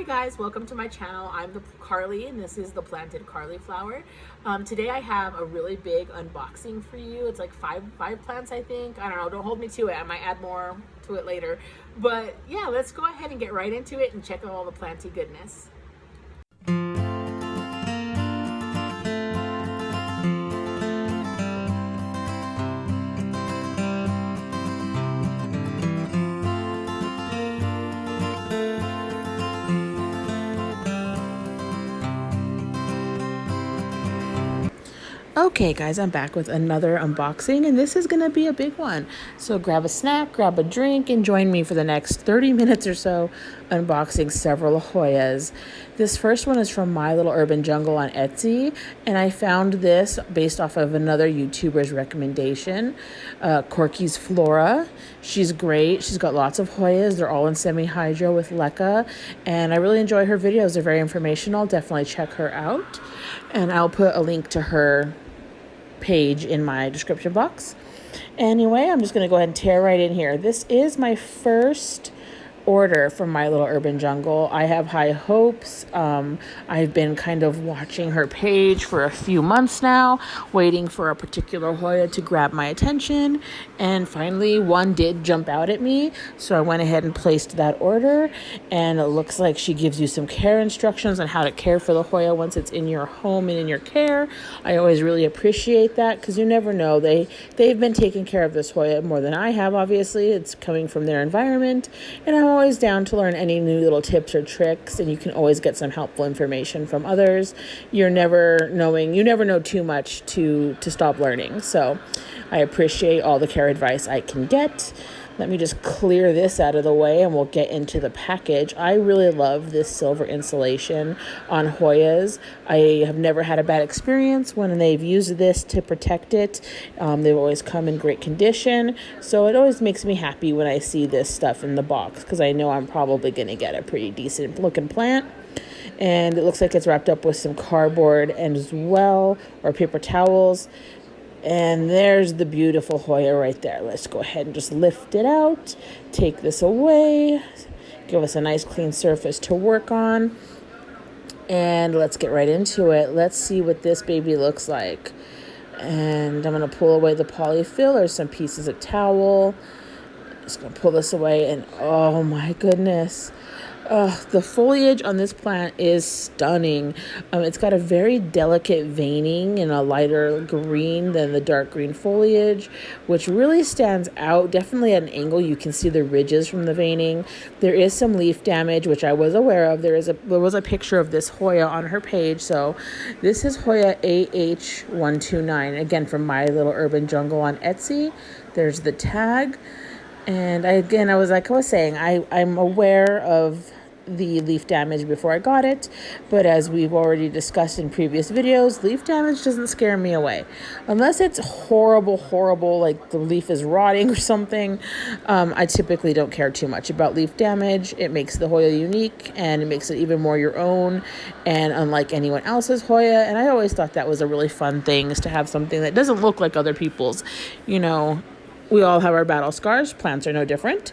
Hi guys, welcome to my channel. I'm the Carly and this is the planted Carly flower. Today I have a really big unboxing for you. It's like five plants, I think. I don't know, don't hold me to it. I might add more to it later. But yeah, let's go ahead and get right into it and check out all the planty goodness. Okay guys, I'm back with another unboxing and this is going to be a big one. So grab a snack, grab a drink, and join me for the next 30 minutes or so unboxing several Hoyas. This first one is from My Little Urban Jungle on Etsy, and I found this based off of another YouTuber's recommendation, Corky's Flora. She's great. She's got lots of Hoyas. They're all in semi-hydro with leca, and I really enjoy her videos. They're very informational. Definitely check her out, and I'll put a link to her page in my description box. Anyway, I'm just going to go ahead and tear right in here. This is my first order from My Little Urban Jungle. I have high hopes. I've been kind of watching her page for a few months now, waiting for a particular Hoya to grab my attention, and finally one did jump out at me, so I went ahead and placed that order. And it looks like she gives you some care instructions on how to care for the Hoya once it's in your home and in your care. I always really appreciate that because you never know, they've been taking care of this Hoya more than I have. Obviously, it's coming from their environment, and I'm always down to learn any new little tips or tricks, and you can always get some helpful information from others. You never know too much to stop learning. So I appreciate all the care advice I can get. Let me just clear this out of the way and we'll get into the package. I really love this silver insulation on Hoyas. I have never had a bad experience when they've used this to protect it. They've always come in great condition. So it always makes me happy when I see this stuff in the box because I know I'm probably going to get a pretty decent looking plant. And it looks like it's wrapped up with some cardboard as well, or paper towels. And there's the beautiful Hoya right there. Let's go ahead and just lift it out, take this away, give us a nice clean surface to work on, and let's get right into it. Let's see what this baby looks like. And I'm going to pull away the polyfill or some pieces of towel. Just going to pull this away, and oh my goodness. The foliage on this plant is stunning. It's got a very delicate veining in a lighter green than the dark green foliage, which really stands out. Definitely at an angle, you can see the ridges from the veining. There is some leaf damage, which I was aware of. There was a picture of this Hoya on her page. So this is Hoya AH129, again from My Little Urban Jungle on Etsy. There's the tag. And I was saying, I'm aware of the leaf damage before I got it, but as we've already discussed in previous videos, leaf damage doesn't scare me away. Unless it's horrible, like the leaf is rotting or something, I typically don't care too much about leaf damage. It makes the Hoya unique, and it makes it even more your own and unlike anyone else's Hoya, and I always thought that was a really fun thing, is to have something that doesn't look like other people's. You know, we all have our battle scars. Plants are no different.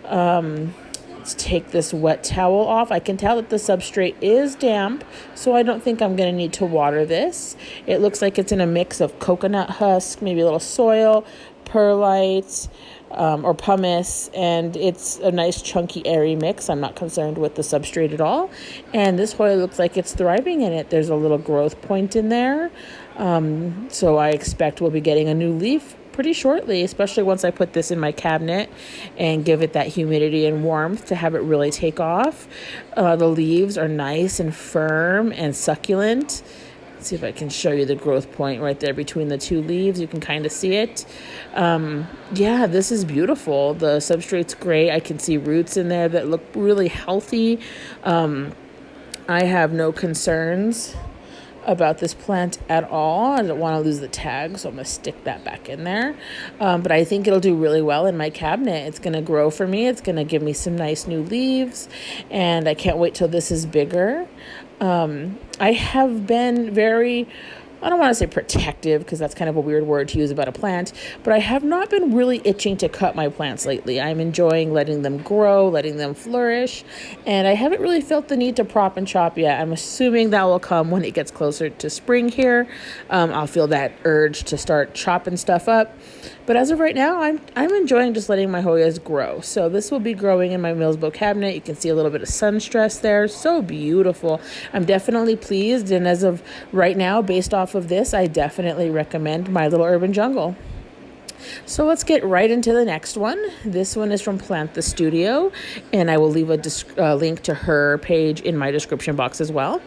Let's take this wet towel off. I can tell that the substrate is damp, so I don't think I'm going to need to water this. It looks like it's in a mix of coconut husk, maybe a little soil, perlite, or pumice, and it's a nice chunky airy mix. I'm not concerned with the substrate at all, and this Hoya looks like it's thriving in it. There's a little growth point in there, so I expect we'll be getting a new leaf pretty shortly, especially once I put this in my cabinet and give it that humidity and warmth to have it really take off. The leaves are nice and firm and succulent. Let's see if I can show you the growth point right there between the two leaves. You can kind of see it. Yeah, this is beautiful. The substrate's great. I can see roots in there that look really healthy. I have no concerns about this plant at all. I don't want to lose the tag, so I'm going to stick that back in there. But I think it'll do really well in my cabinet. It's going to grow for me. It's going to give me some nice new leaves, and I can't wait till this is bigger. I have been very I don't want to say protective because that's kind of a weird word to use about a plant, but I have not been really itching to cut my plants lately. I'm enjoying letting them grow, letting them flourish, and I haven't really felt the need to prop and chop yet. I'm assuming that will come when it gets closer to spring here. I'll feel that urge to start chopping stuff up. But as of right now, I'm enjoying just letting my Hoyas grow. So this will be growing in my Millsbo cabinet. You can see a little bit of sun stress there. So beautiful. I'm definitely pleased. And as of right now, based off of this, I definitely recommend My Little Urban Jungle. So let's get right into the next one. This one is from Planty Studio, and I will leave a link to her page in my description box as well.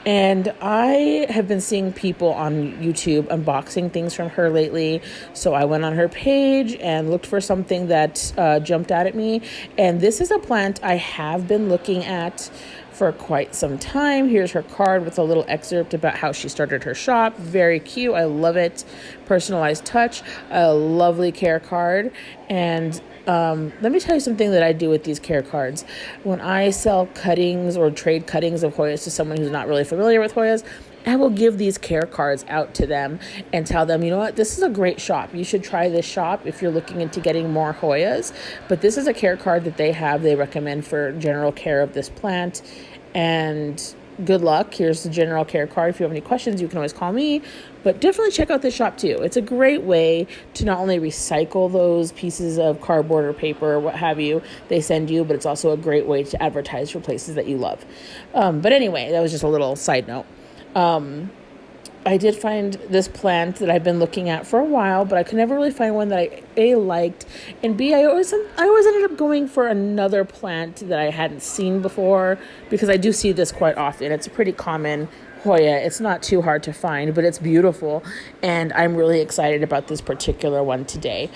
And I have been seeing people on YouTube unboxing things from her lately. So I went on her page and looked for something that jumped out at me. And this is a plant I have been looking at for quite some time. Here's her card with a little excerpt about how she started her shop. Very cute. I love it. Personalized touch. A lovely care card. And let me tell you something that I do with these care cards. When I sell cuttings or trade cuttings of Hoyas to someone who's not really familiar with Hoyas, I will give these care cards out to them and tell them, you know what, this is a great shop. You should try this shop if you're looking into getting more Hoyas. But this is a care card that they have. They recommend for general care of this plant. And good luck. Here's the general care card. If you have any questions, you can always call me. But definitely check out this shop too. It's a great way to not only recycle those pieces of cardboard or paper or what have you they send you, but it's also a great way to advertise for places that you love. But anyway, that was just a little side note. I did find this plant that I've been looking at for a while, but I could never really find one that I A, liked, and B, I always ended up going for another plant that I hadn't seen before, because I do see this quite often. It's a pretty common Hoya. It's not too hard to find, but it's beautiful, and I'm really excited about this particular one today.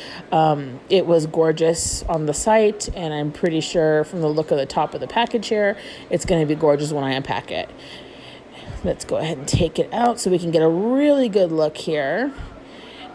It was gorgeous on the site, and I'm pretty sure from the look of the top of the package here, it's going to be gorgeous when I unpack it. Let's go ahead and take it out so we can get a really good look here.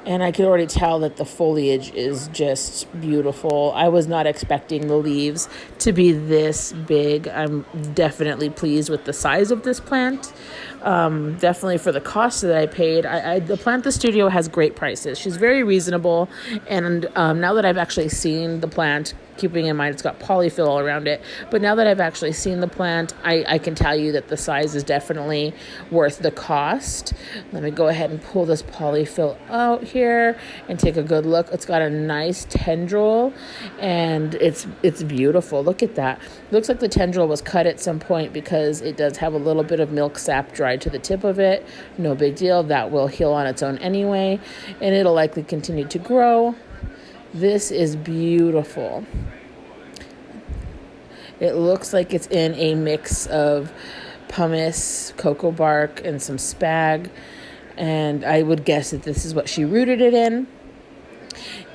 And I can already tell that the foliage is just beautiful. I was not expecting the leaves to be this big. I'm definitely pleased with the size of this plant. Definitely for the cost that I paid. The Planty Studio has great prices. She's very reasonable. And now that I've actually seen the plant, keeping in mind it's got polyfill all around it, but now that I've actually seen the plant, I can tell you that the size is definitely worth the cost. Let me go ahead and pull this polyfill out here and take a good look. It's got a nice tendril, and it's beautiful. Look at that. It looks like the tendril was cut at some point because it does have a little bit of milk sap dried to the tip of it. No big deal. That will heal on its own anyway, and it'll likely continue to grow. This is beautiful. It looks like it's in a mix of pumice, cocoa bark, and some spag. And I would guess that this is what she rooted it in.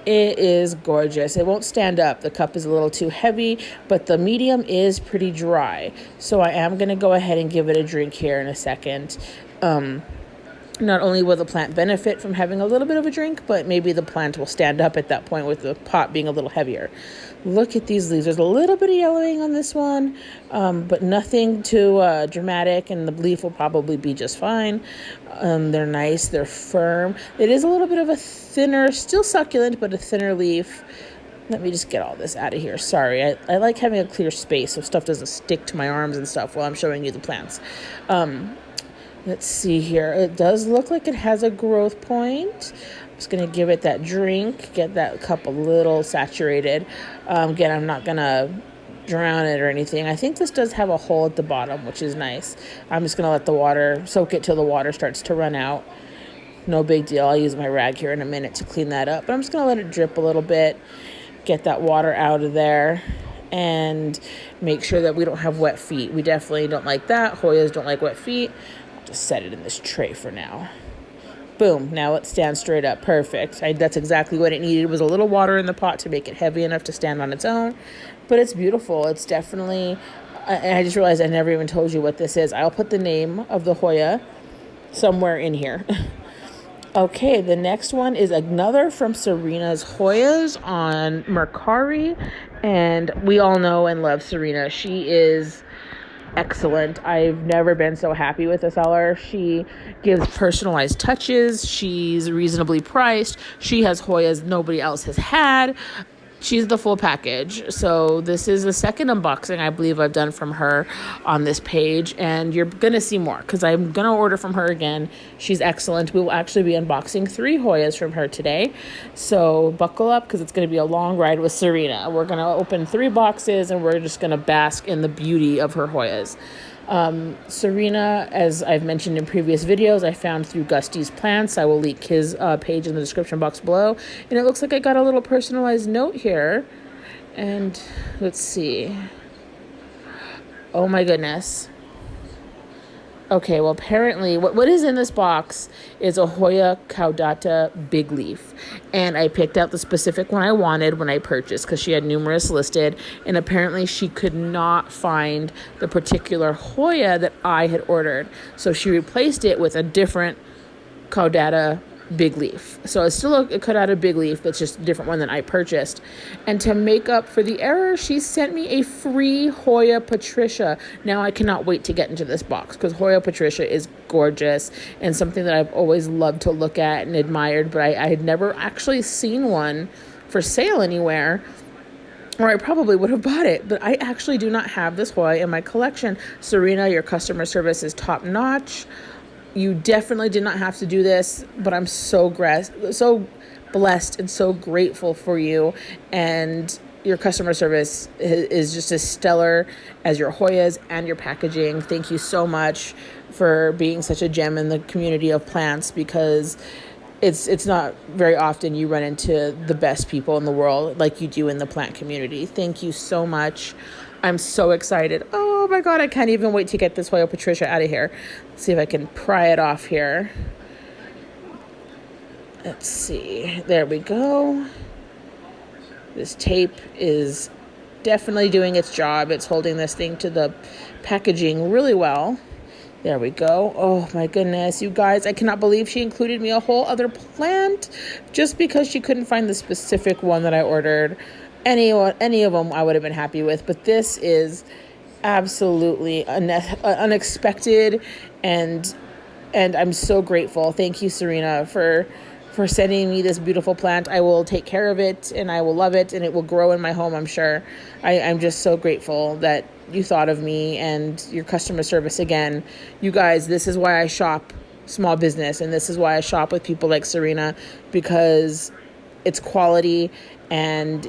It is gorgeous. It won't stand up. The cup is a little too heavy, but the medium is pretty dry. So I am going to go ahead and give it a drink here in a second. Not only will the plant benefit from having a little bit of a drink, but maybe the plant will stand up at that point with the pot being a little heavier. Look at these leaves. There's a little bit of yellowing on this one, but nothing too dramatic, and the leaf will probably be just fine. They're nice. They're firm. It is a little bit of a thinner, still succulent, but a thinner leaf. Let me just get all this out of here. Sorry. I like having a clear space so stuff doesn't stick to my arms and stuff while I'm showing you the plants. Let's see here. It does look like it has a growth point. I'm just going to give it that drink, get that cup a little saturated. Again, I'm not going to drown it or anything. I think this does have a hole at the bottom, which is nice. I'm just going to let the water, soak it till the water starts to run out. No big deal. I'll use my rag here in a minute to clean that up. But I'm just going to let it drip a little bit, get that water out of there, and make sure that we don't have wet feet. We definitely don't like that. Hoyas don't like wet feet. Just set it in this tray for now. Boom. Now it stands straight up. Perfect. That's exactly what it needed. It was a little water in the pot to make it heavy enough to stand on its own. But it's beautiful. It's definitely... I just realized I never even told you what this is. I'll put the name of the Hoya somewhere in here. Okay, the next one is another from Serena's Hoyas on Mercari. And we all know and love Serena. She is excellent. I've never been so happy with a seller. She gives personalized touches. She's reasonably priced. She has Hoyas nobody else has had. She's the full package. So this is the second unboxing I believe I've done from her on this page, and you're going to see more because I'm going to order from her again. She's excellent. We will actually be unboxing 3 Hoyas from her today. So buckle up because it's going to be a long ride with Serena. We're going to open 3 boxes and we're just going to bask in the beauty of her Hoyas. Serena, as I've mentioned in previous videos, I found through Gusty's Plants. I will link his page in the description box below. And it looks like I got a little personalized note here. And let's see. Oh my goodness. Okay, well, apparently what is in this box is a Hoya caudata big leaf. And I picked out the specific one I wanted when I purchased because she had numerous listed. And apparently she could not find the particular Hoya that I had ordered. So she replaced it with a different caudata big leaf. So it's still a caudata big leaf, but it's just a different one than I purchased. And to make up for the error, she sent me a free Hoya Patricia. Now I cannot wait to get into this box because Hoya Patricia is gorgeous and something that I've always loved to look at and admired, but I had never actually seen one for sale anywhere, or I probably would have bought it, but I actually do not have this Hoya in my collection. Serena, your customer service is top notch. You definitely did not have to do this, but I'm so blessed and so grateful for you. And your customer service is just as stellar as your Hoyas and your packaging. Thank you so much for being such a gem in the community of plants, because it's not very often you run into the best people in the world like you do in the plant community. Thank you so much. I'm so excited. Oh my God, I can't even wait to get this Hoya Patricia out of here. Let's see if I can pry it off here. Let's see. There we go. This tape is definitely doing its job. It's holding this thing to the packaging really well. There we go. Oh my goodness, you guys, I cannot believe she included me a whole other plant just because she couldn't find the specific one that I ordered. Any of them I would have been happy with, but this is absolutely unexpected, and I'm so grateful. Thank you, Serena, for sending me this beautiful plant. I will take care of it and I will love it and it will grow in my home, I'm sure. I'm just so grateful that you thought of me and your customer service again. You guys, this is why I shop small business, and this is why I shop with people like Serena, because it's quality and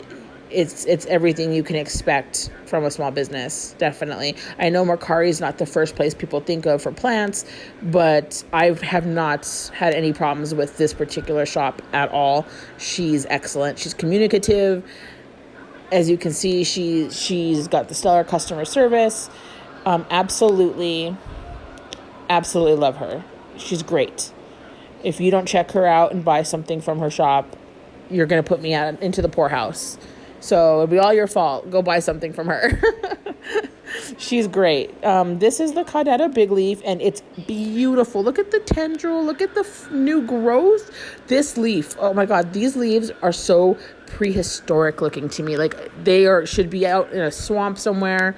it's everything you can expect from a small business. Definitely. I know Mercari is not the first place people think of for plants, but I have not had any problems with this particular shop at all. She's excellent. She's communicative. As you can see, she's got the stellar customer service. Absolutely love her. She's great. If you don't check her out and buy something from her shop, you're going to put me out into the poorhouse. So it'll be all your fault. Go buy something from her. She's great. This is the caudata big leaf, and it's beautiful. Look at the tendril. Look at the new growth. This leaf, oh my God, these leaves are so prehistoric looking to me. Like should be out in a swamp somewhere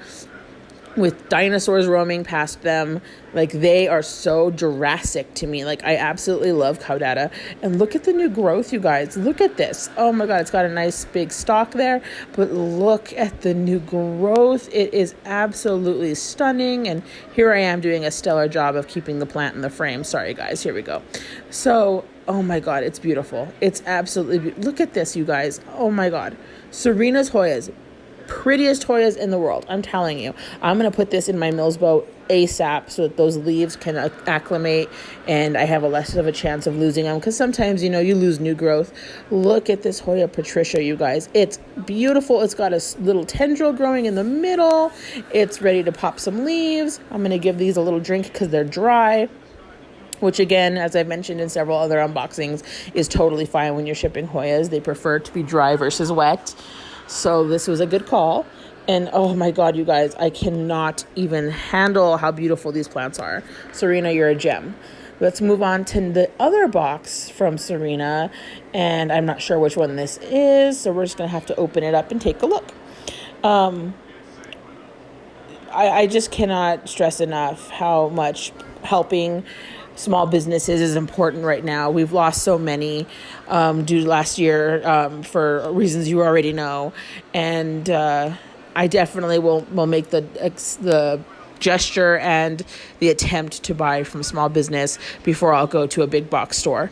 with dinosaurs roaming past them. Like, they are so Jurassic to me. Like, I absolutely love caudata. And look at the new growth, you guys. Look at this. Oh my God, it's got a nice big stalk there, but look at the new growth. It is absolutely stunning. And here I am doing a stellar job of keeping the plant in the frame. Sorry guys, here we go. So, oh my God, it's beautiful. It's absolutely look at this, you guys. Oh my God. Serena's Hoyas. Prettiest Hoyas in the world. I'm telling you. I'm going to put this in my Mills boat ASAP so that those leaves can acclimate and I have a less of a chance of losing them, because sometimes, you lose new growth. Look at this Hoya Patricia, you guys. It's beautiful. It's got a little tendril growing in the middle. It's ready to pop some leaves. I'm going to give these a little drink because they're dry, which again, as I've mentioned in several other unboxings, is totally fine when you're shipping Hoyas. They prefer to be dry versus wet. So this was a good call. And oh my God, you guys, I cannot even handle how beautiful these plants are. Serena, you're a gem. Let's move on to the other box from Serena. And I'm not sure which one this is, so we're just going to have to open it up and take a look. I just cannot stress enough how much helping small businesses is important right now. We've lost so many due to last year for reasons you already know, and I definitely will make the gesture and the attempt to buy from small business before I'll go to a big box store.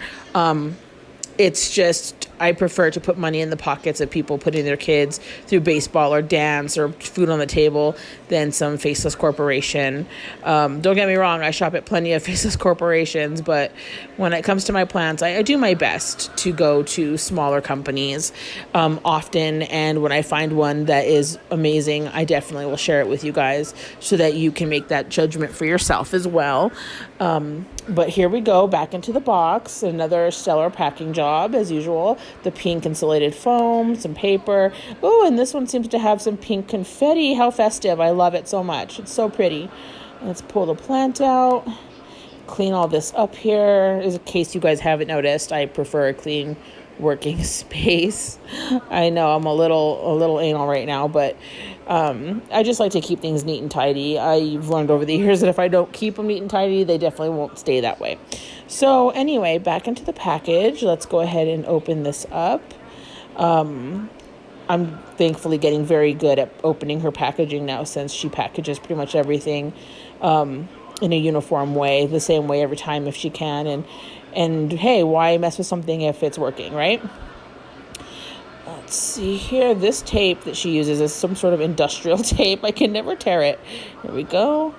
It's just, I prefer to put money in the pockets of people putting their kids through baseball or dance or food on the table than some faceless corporation. Don't get me wrong, I shop at plenty of faceless corporations, but when it comes to my plants, I do my best to go to smaller companies often. And when I find one that is amazing, I definitely will share it with you guys so that you can make that judgment for yourself as well. But here we go, back into the box. Another stellar packing job, as usual. The pink insulated foam, some paper. Oh, and this one seems to have some pink confetti. How festive. I love it so much. It's so pretty. Let's pull the plant out. Clean all this up here. In case you guys haven't noticed, I prefer a clean working space. I know I'm a little anal right now, but I just like to keep things neat and tidy. I've learned over the years that if I don't keep them neat and tidy, they definitely won't stay that way. So anyway, back into the package. Let's go ahead and open this up. I'm thankfully getting very good at opening her packaging now, since she packages pretty much everything in a uniform way, the same way every time if she can. And hey, why mess with something if it's working, right? Let's see here. This tape that she uses is some sort of industrial tape. I can never tear it. Here we go.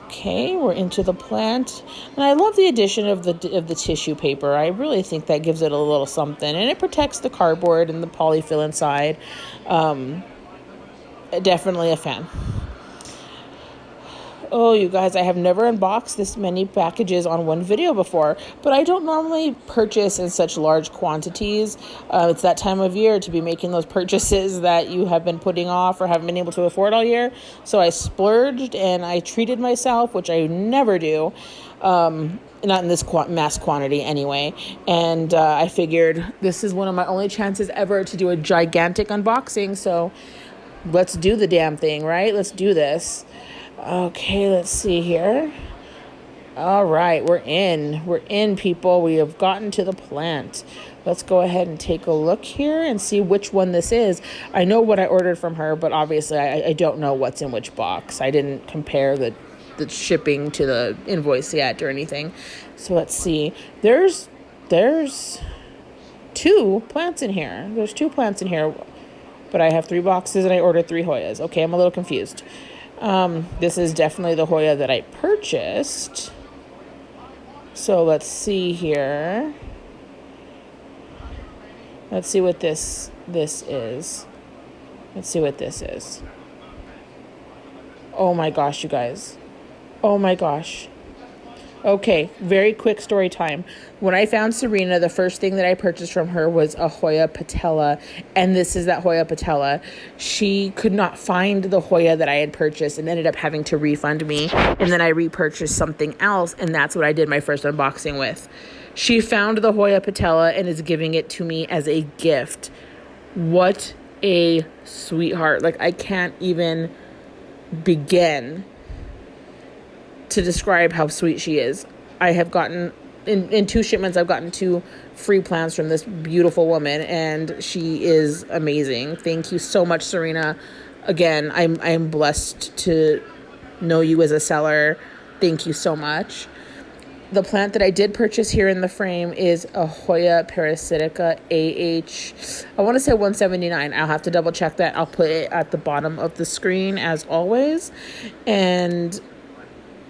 Okay, we're into the plant. And I love the addition of the tissue paper. I really think that gives it a little something. And it protects the cardboard and the polyfill inside. Definitely a fan. Oh, you guys, I have never unboxed this many packages on one video before, but I don't normally purchase in such large quantities. It's that time of year to be making those purchases that you have been putting off or haven't been able to afford all year. So I splurged and I treated myself, which I never do. Not in this mass quantity anyway. And I figured this is one of my only chances ever to do a gigantic unboxing. So let's do the damn thing, right? Let's do this. Okay, let's see here. All right, we're in, people. We have gotten to the plant. Let's go ahead and take a look here and see which one this is. I know what I ordered from her, but obviously I don't know what's in which box. I didn't compare the shipping to the invoice yet or anything. So let's see. There's 2 plants in here. There's 2 plants in here, but I have 3 boxes and I ordered 3 Hoyas. Okay, I'm a little confused. This is definitely the Hoya that I purchased. So let's see here. Let's see what this is. Let's see what this is. Oh my gosh, you guys. Oh my gosh. Okay, very quick story time. When I found Serena, the first thing that I purchased from her was a Hoya patella, and this is that Hoya patella. She could not find the Hoya that I had purchased and ended up having to refund me, and then I repurchased something else, and that's what I did my first unboxing with. She found the Hoya patella and is giving it to me as a gift. What a sweetheart. Like, I can't even begin to describe how sweet she is. I have gotten, in 2 shipments, I've gotten 2 free plants from this beautiful woman, and she is amazing. Thank you so much, Serena. Again, I'm blessed to know you as a seller. Thank you so much. The plant that I did purchase here in the frame is a Hoya parasitica AH. I want to say 179. I'll have to double check that. I'll put it at the bottom of the screen as always. And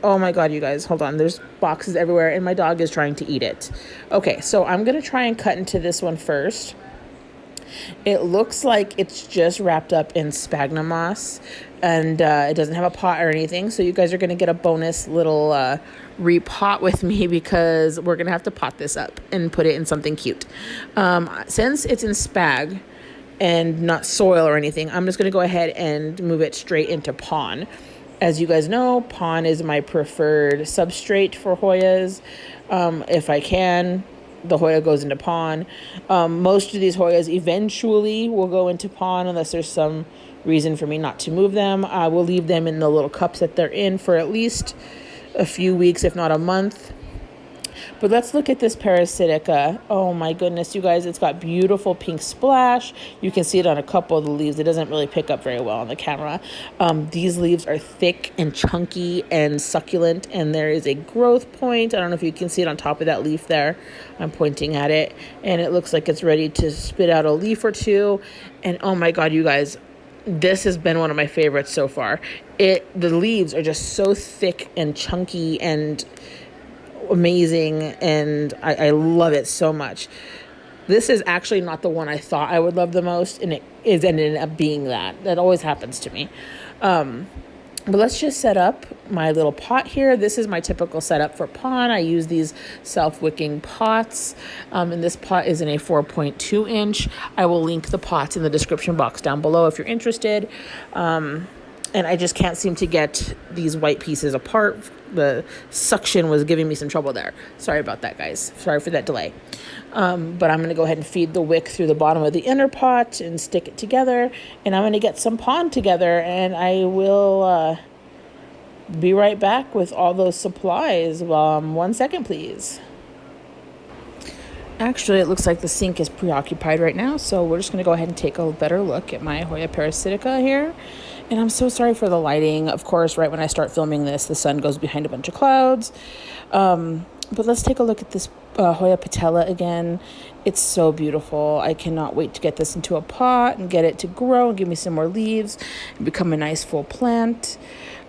oh my God, you guys, hold on. There's boxes everywhere and my dog is trying to eat it. Okay, so I'm going to try and cut into this one first. It looks like it's just wrapped up in sphagnum moss, and it doesn't have a pot or anything. So you guys are going to get a bonus little repot with me, because we're going to have to pot this up and put it in something cute. Since it's in spag and not soil or anything, I'm just going to go ahead and move it straight into pon. As you guys know, pon is my preferred substrate for Hoyas. If I can, the Hoya goes into pon. Most of these Hoyas eventually will go into pon unless there's some reason for me not to move them. I will leave them in the little cups that they're in for at least a few weeks, if not a month. But let's look at this parasitica. Oh my goodness, you guys, it's got beautiful pink splash. You can see it on a couple of the leaves. It doesn't really pick up very well on the camera. These leaves are thick and chunky and succulent, and there is a growth point. I don't know if you can see it on top of that leaf there. I'm pointing at it, and it looks like it's ready to spit out a leaf or two. And oh my God, you guys, this has been one of my favorites so far. The leaves are just so thick and chunky and amazing, and I love it so much. This is actually not the one I thought I would love the most, and it is ended up being that. That always happens to me. But let's just set up my little pot here. This is my typical setup for pond. I use these self-wicking pots, and this pot is in a 4.2 inch. I will link the pots in the description box down below if you're interested. And I just can't seem to get these white pieces apart. The suction was giving me some trouble there. Sorry about that, guys. Sorry for that delay. But I'm going to go ahead and feed the wick through the bottom of the inner pot and stick it together. And I'm going to get some pond together, and I will be right back with all those supplies. 1 second, please. Actually, it looks like the sink is preoccupied right now, so we're just going to go ahead and take a better look at my Hoya parasitica here. And I'm so sorry for the lighting. Of course, right when I start filming this, the sun goes behind a bunch of clouds. But let's take a look at this Hoya patella again. It's so beautiful. I cannot wait to get this into a pot and get it to grow and give me some more leaves and become a nice full plant.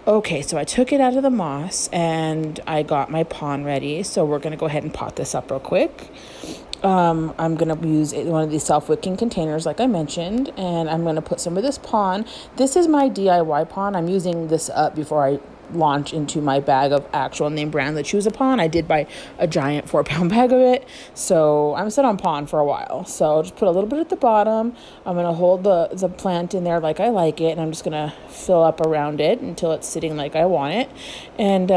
Okay, so I took it out of the moss and I got my pond ready. So we're going to go ahead and pot this up real quick. I'm going to use one of these self-wicking containers like I mentioned, and I'm going to put some of this pond. This is my DIY pond. I'm using this up before I launch into my bag of actual name brand that choose a pond. I did buy a giant 4-pound bag of it, so I'm set on pond for a while. So I'll just put a little bit at the bottom. I'm going to hold the plant in there like I like it, and I'm just going to fill up around it until it's sitting like I want it. And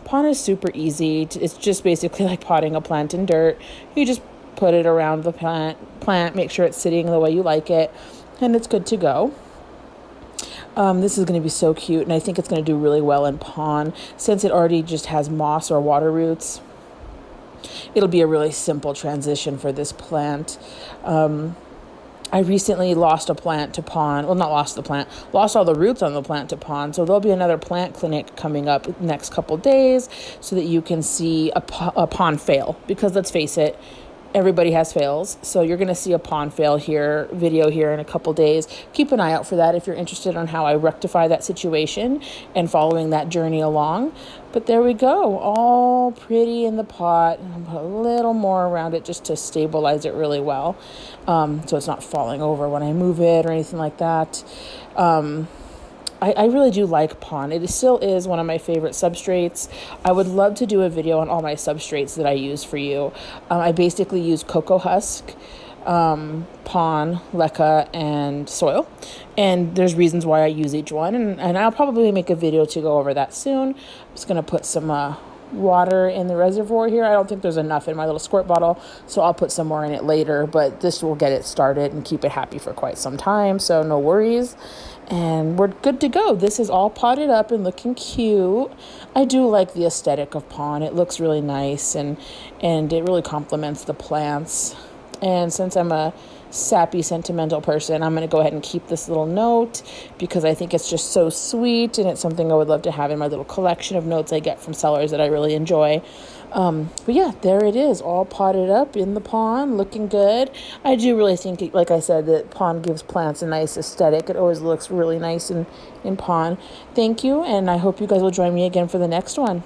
pond is super easy. It's just basically like potting a plant in dirt. You just put it around the plant, make sure it's sitting the way you like it, and it's good to go. This is going to be so cute, and I think it's going to do really well in pond. Since it already just has moss or water roots, it'll be a really simple transition for this plant. I recently lost a plant to pond. Well, not lost the plant, lost all the roots on the plant to pond. So there'll be another plant clinic coming up next couple days so that you can see a pond fail, because let's face it, everybody has fails. So you're going to see a pond fail video here in a couple days. Keep an eye out for that if you're interested on how I rectify that situation and following that journey along. But there we go, all pretty in the pot. And I'll put a little more around it just to stabilize it really well, so it's not falling over when I move it or anything like that. I really do like pond. It still is one of my favorite substrates. I would love to do a video on all my substrates that I use for you. I basically use cocoa husk, pond, leca, and soil. And there's reasons why I use each one. And I'll probably make a video to go over that soon. I'm just going to put some water in the reservoir here. I don't think there's enough in my little squirt bottle, so I'll put some more in it later. But this will get it started and keep it happy for quite some time, so no worries. And we're good to go. This is all potted up and looking cute. I do like the aesthetic of pond. It looks really nice, and it really complements the plants. And since I'm a sappy, sentimental person, I'm going to go ahead and keep this little note because I think it's just so sweet, and it's something I would love to have in my little collection of notes I get from sellers that I really enjoy. But yeah, there it is, all potted up in the pond, looking good. I do really think, like I said, that pond gives plants a nice aesthetic. It always looks really nice in pond. Thank you, and I hope you guys will join me again for the next one.